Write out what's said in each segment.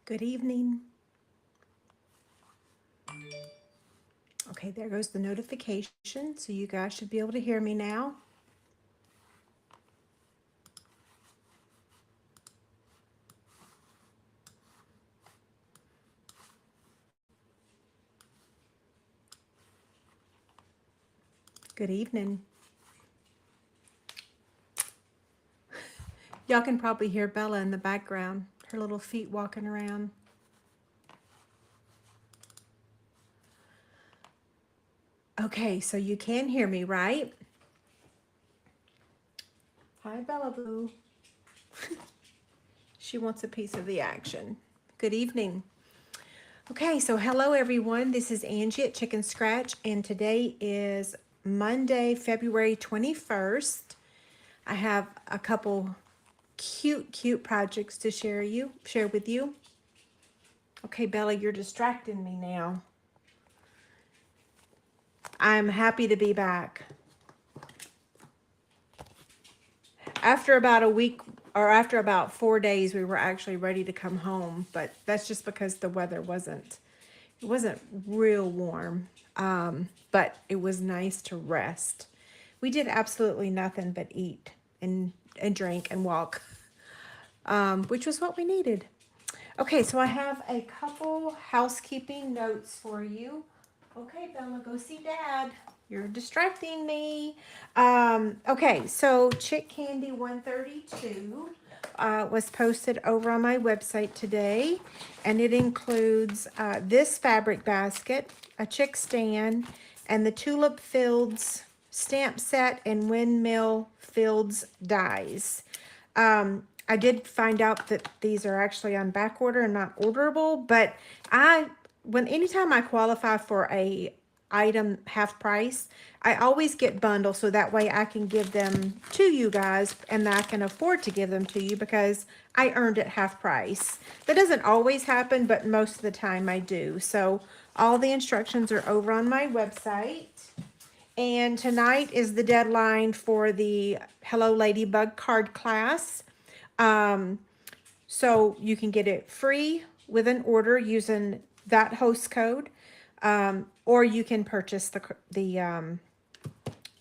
Good evening. Okay, there goes the notification. So you guys should be able to hear me now. Good evening. Y'all can probably hear Bella in the background, her little feet walking around. Okay, so you can hear me, right? Hi, Bella Boo. She wants a piece of the action. Good evening. Okay, so hello everyone. This is Angie at Chicken Scratch, and today is Monday, February 21st. I have a couple cute projects to share with you. Okay, Bella, you're distracting me now. I'm happy to be back. After about a week, or after about 4 days, we were actually ready to come home, but that's just because the weather wasn't real warm. But it was nice to rest. We did absolutely nothing but eat and drink and walk, which was what we needed. Okay, so I have a couple housekeeping notes for you. Okay, Bella, go see Dad. You're distracting me. Okay, so Chick Candy 132 was posted over on my website today, and it includes this fabric basket, a chick stand, and the Tulip Fields stamp set and Windmill Fields dies. I did find out that these are actually on back order and not orderable, but anytime I qualify for a item half price, I always get bundles so that way I can give them to you guys and I can afford to give them to you because I earned it half price. That doesn't always happen, but most of the time I do. So all the instructions are over on my website. And tonight is the deadline for the Hello Ladybug card class. So you can get it free with an order using that host code, or you can purchase the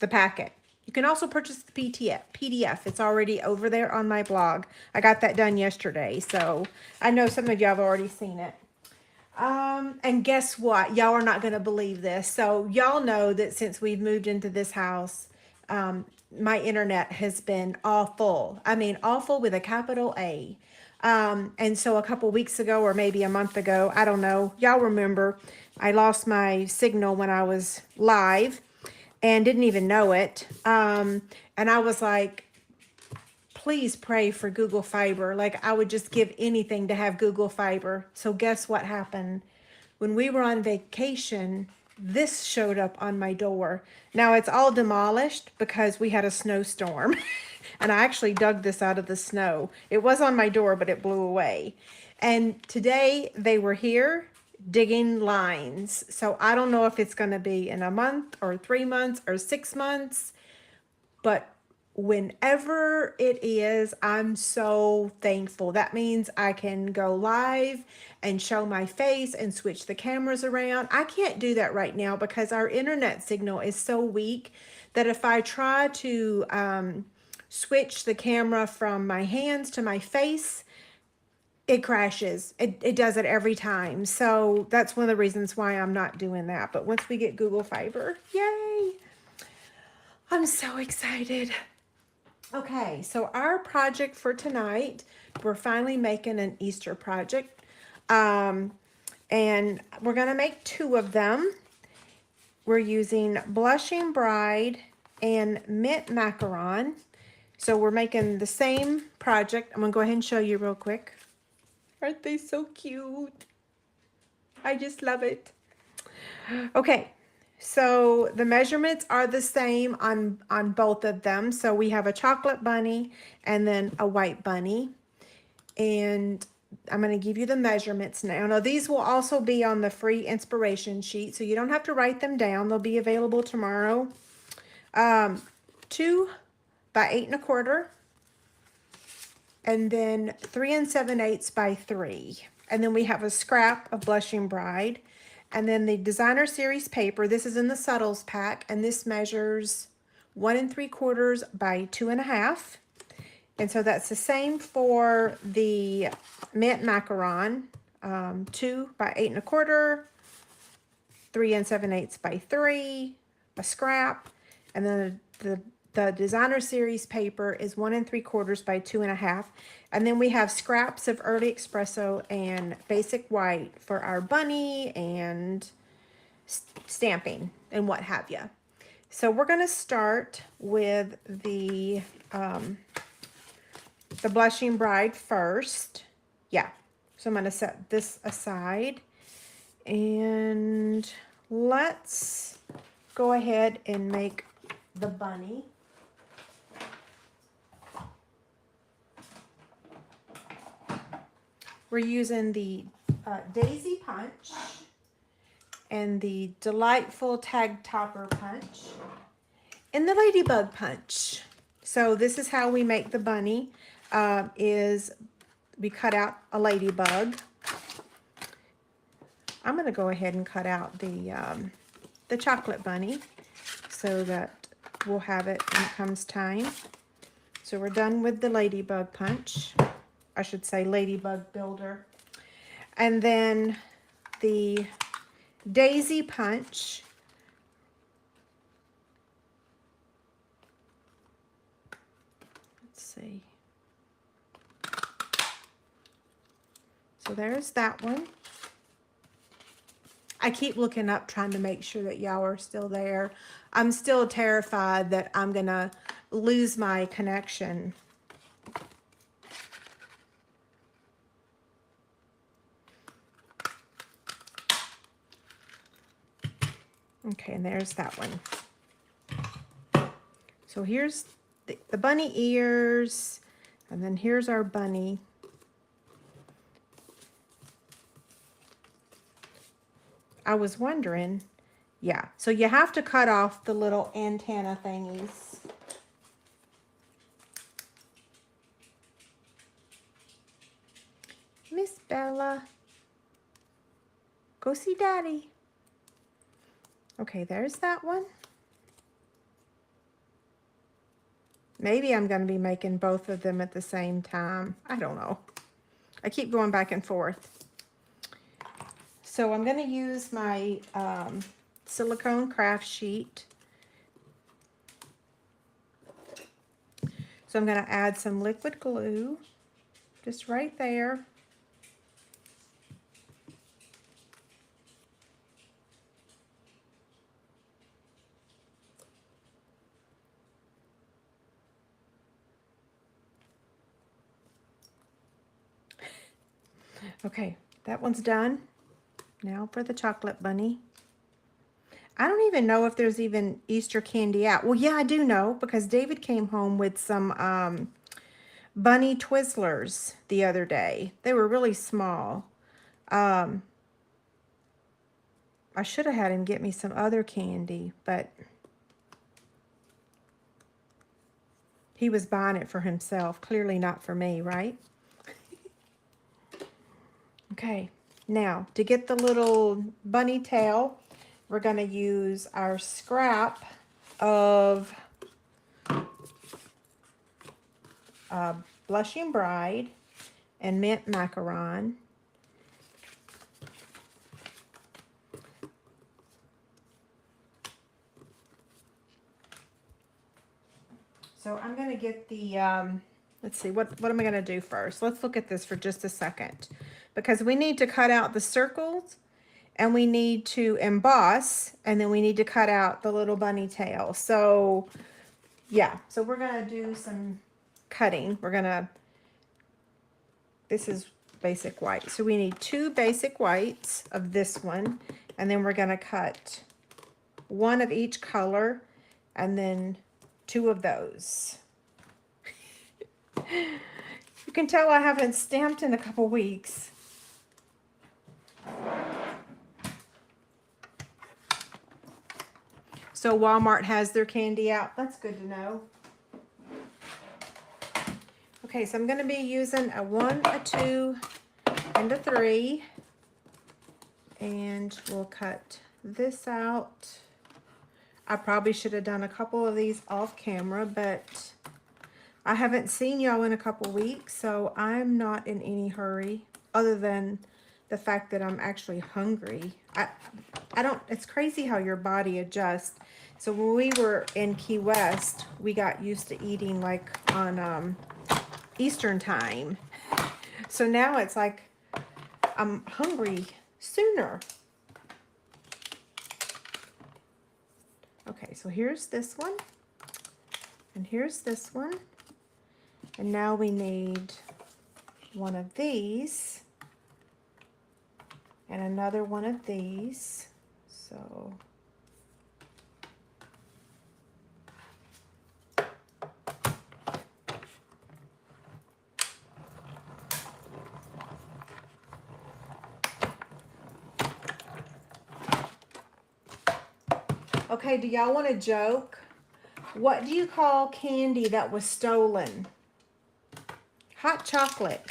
packet. You can also purchase the PDF. It's already over there on my blog. I got that done yesterday, so I know some of you have already seen it. And guess what? Y'all are not going to believe this. So y'all know that since we've moved into this house, my internet has been awful. I mean, awful with a capital A. And so a couple weeks ago, or maybe a month ago, I don't know, y'all remember, I lost my signal when I was live and didn't even know it. And I was like, please pray for Google Fiber. Like, I would just give anything to have Google Fiber. So guess what happened? When we were on vacation, this showed up on my door. Now it's all demolished because we had a snowstorm. And I actually dug this out of the snow. It was on my door, but it blew away. And today they were here digging lines. So I don't know if it's going to be in a month or 3 months or 6 months, but whenever it is, I'm so thankful. That means I can go live and show my face and switch the cameras around. I can't do that right now because our internet signal is so weak that if I try to switch the camera from my hands to my face, it crashes. It does it every time. So that's one of the reasons why I'm not doing that. But once we get Google Fiber, yay! I'm so excited. Okay, so our project for tonight, we're finally making an Easter project. And we're going to make two of them. We're using Blushing Bride and Mint Macaron. So we're making the same project. I'm going to go ahead and show you real quick. Aren't they so cute? I just love it. Okay, so the measurements are the same on both of them. So we have a chocolate bunny and then a white bunny. And I'm going to give you the measurements now. Now, these will also be on the free inspiration sheet, so you don't have to write them down. They'll be available tomorrow. 2 by 8 1/4, and then 3 7/8 by 3. And then we have a scrap of Blushing Bride. And then the Designer Series paper. This is in the Subtles pack. And this measures 1 3/4 by 2.5. And so that's the same for the Mint Macaron. 2 by 8 1/4. 3 7/8 by 3. A scrap. And then the Designer Series paper is 1 3/4 by 2.5. And then we have scraps of Early Espresso and Basic White for our bunny and stamping and what have you. So we're going to start with the Blushing Bride first. Yeah. So I'm going to set this aside. And let's go ahead and make the bunny. We're using the Daisy Punch and the Delightful Tag Topper Punch and the Ladybug Punch. So this is how we make the bunny, is we cut out a ladybug. I'm going to go ahead and cut out the chocolate bunny so that we'll have it when it comes time. So we're done with the Ladybug Punch. I should say Ladybug Builder. And then the Daisy Punch. Let's see. So there's that one. I keep looking up trying to make sure that y'all are still there. I'm still terrified that I'm going to lose my connection. Okay, and there's that one. So here's the bunny ears, and then here's our bunny. I was wondering, yeah, so you have to cut off the little antenna thingies. Miss Bella, go see Daddy. Okay, there's that one. Maybe I'm going to be making both of them at the same time. I don't know. I keep going back and forth. So I'm going to use my silicone craft sheet. So I'm going to add some liquid glue just right there. Okay, that one's done. Now for the chocolate bunny. I don't even know if there's even Easter candy out. Well, yeah, I do know because David came home with some bunny Twizzlers the other day. They were really small. I should have had him get me some other candy, but he was buying it for himself. Clearly not for me, right? Okay. Now, to get the little bunny tail, we're going to use our scrap of Blushing Bride and Mint Macaron. So I'm going to get the, let's see, what am I going to do first? Let's look at this for just a second. Because we need to cut out the circles, and we need to emboss, and then we need to cut out the little bunny tail. So, yeah. So we're going to do some cutting. This is basic white. So we need 2 basic whites of this one, and then we're going to cut 1 of each color, and then 2 of those. You can tell I haven't stamped in a couple weeks. So Walmart has their candy out. That's good to know. Okay, so I'm going to be using a 1, a 2, into 3. And we'll cut this out. I probably should have done a couple of these off camera, but I haven't seen y'all in a couple weeks, so I'm not in any hurry, other than the fact that I'm actually hungry. I don't, it's crazy how your body adjusts. So when we were in Key West, we got used to eating like on Eastern time. So now it's like I'm hungry sooner. Okay, so here's this one, and here's this one, and now we need one of these, and another one of these, so okay, do y'all want to joke? What do you call candy that was stolen? Hot chocolate.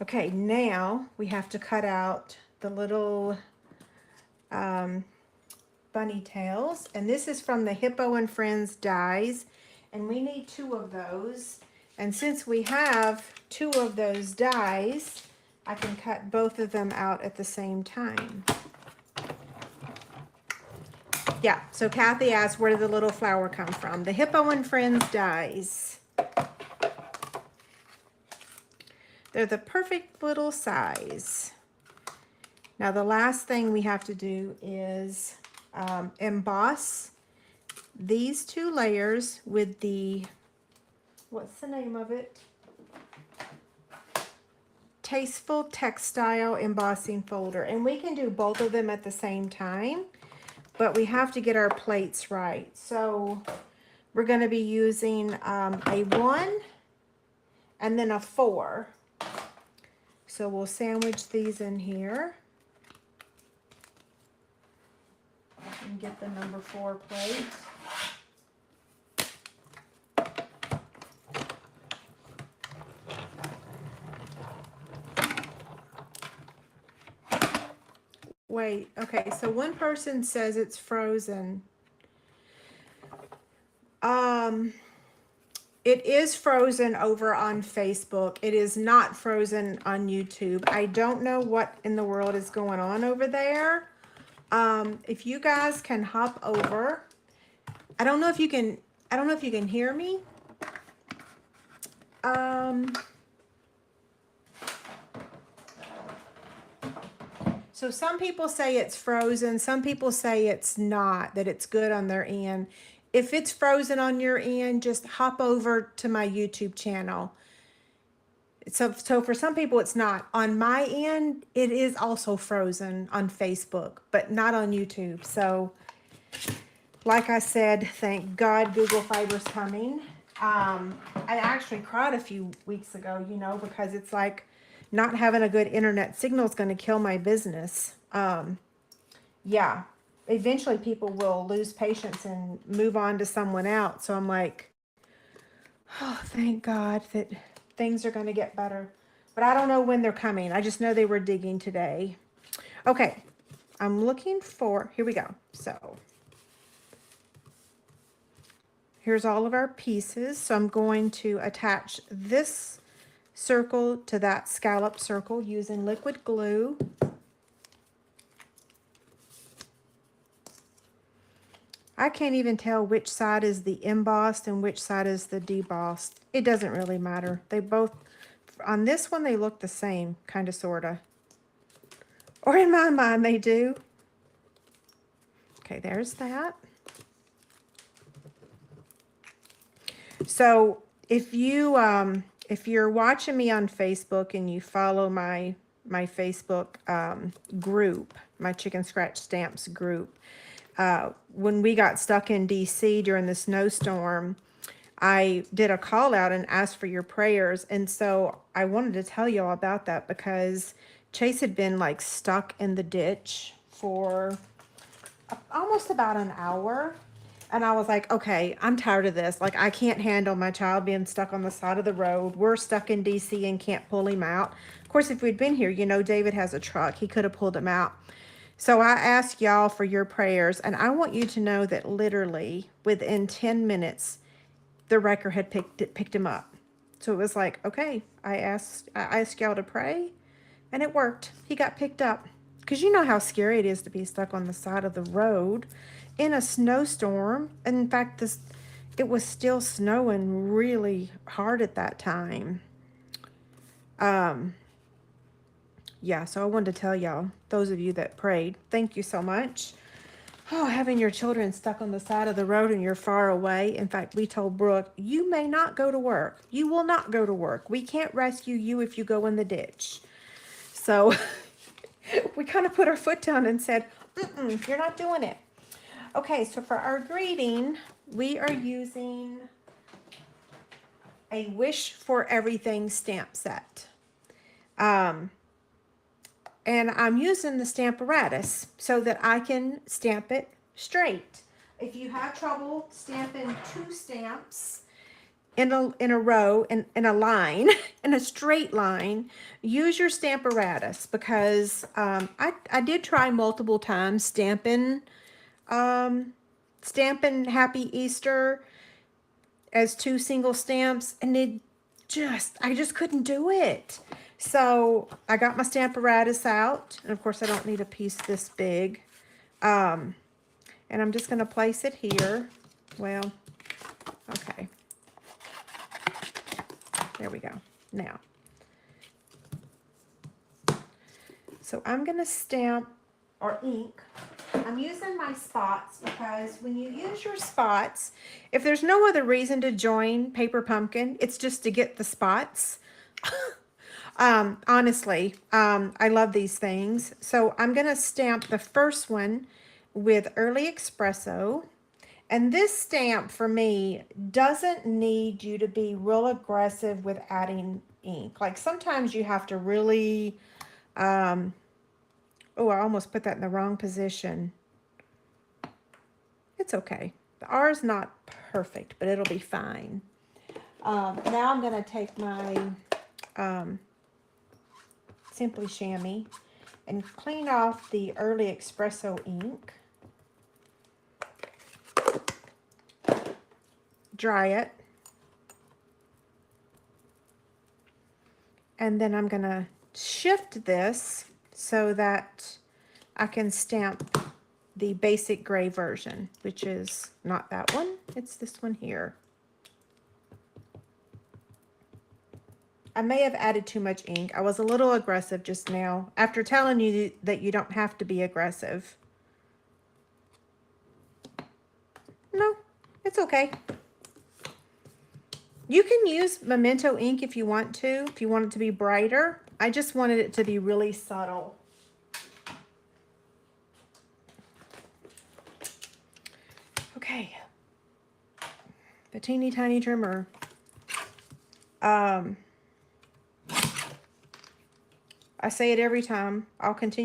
Okay, now we have to cut out the little bunny tails. And this is from the Hippo and Friends dies. And we need 2 of those. And since we have 2 of those dies, I can cut both of them out at the same time. Yeah, so Kathy asked, where did the little flower come from? The Hippo and Friends dies. They're the perfect little size. Now the last thing we have to do is emboss these 2 layers with the, what's the name of it? Tasteful Textile Embossing Folder. And we can do both of them at the same time, but we have to get our plates right. So we're going to be using a 1 and then a 4. So we'll sandwich these in here and get the number 4 plate. Wait, okay, so one person says it's frozen. It is frozen over on Facebook. It is not frozen on YouTube. I don't know what in the world is going on over there. If you guys can hop over, I don't know if you can hear me. So some people say it's frozen. Some people say it's not, that it's good on their end. If it's frozen on your end, just hop over to my YouTube channel. So for some people, it's not. On my end, it is also frozen on Facebook, but not on YouTube. So like I said, thank God Google Fiber's coming. I actually cried a few weeks ago, you know, because it's like not having a good internet signal is going to kill my business. Yeah. Eventually people will lose patience and move on to someone else. So I'm like, oh, thank God that things are going to get better. But I don't know when they're coming. I just know they were digging today. Okay. I'm looking for, here we go. So here's all of our pieces. So I'm going to attach this circle to that scallop circle using liquid glue. I can't even tell which side is the embossed and which side is the debossed. It doesn't really matter. They both, on this one, they look the same, kind of, sort of. Or in my mind, they do. Okay, there's that. So if you're watching me on Facebook and you follow my Facebook group, my Chicken Scratch Stamps group, when we got stuck in DC during the snowstorm, I did a call out and asked for your prayers. And so I wanted to tell you all about that because Chase had been like stuck in the ditch for almost about an hour. And I was like, okay, I'm tired of this. Like, I can't handle my child being stuck on the side of the road. We're stuck in DC and can't pull him out. Of course, if we'd been here, you know, David has a truck. He could have pulled him out. So I ask y'all for your prayers. And I want you to know that literally within 10 minutes, the wrecker had picked him up. So it was like, okay, I asked y'all to pray, and it worked. He got picked up. Because you know how scary it is to be stuck on the side of the road in a snowstorm. And in fact, it was still snowing really hard at that time. Yeah, so I wanted to tell y'all, those of you that prayed, thank you so much. Oh, having your children stuck on the side of the road and you're far away. In fact, we told Brooke, you may not go to work. You will not go to work. We can't rescue you if you go in the ditch. So we kind of put our foot down and said, you're not doing it. Okay, so for our greeting, we are using a Wish for Everything stamp set. And I'm using the Stamparatus so that I can stamp it straight. If you have trouble stamping 2 stamps in a row, in a line, in a straight line, use your Stamparatus, because I did try multiple times stamping Happy Easter as 2 single stamps, and I just couldn't do it. So I got my Stamparatus out, and of course I don't need a piece this big. And I'm just going to place it here. Well, okay. There we go. Now, so I'm going to stamp or ink. I'm using my spots because when you use your spots, if there's no other reason to join Paper Pumpkin, it's just to get the spots. Honestly, I love these things. So I'm going to stamp the first one with Early Espresso. And this stamp for me doesn't need you to be real aggressive with adding ink. Like sometimes you have to really, oh, I almost put that in the wrong position. It's okay. The R is not perfect, but it'll be fine. Now I'm going to take my Simply Chamois and clean off the Early Espresso ink. Dry it. And then I'm going to shift this so that I can stamp the basic gray version, which is not that one. It's this one here. I may have added too much ink. I was a little aggressive just now after telling you that you don't have to be aggressive. No, it's okay. You can use Memento ink if you want to, if you want it to be brighter. I just wanted it to be really subtle. Okay. The teeny tiny trimmer. I say it every time. I'll continue.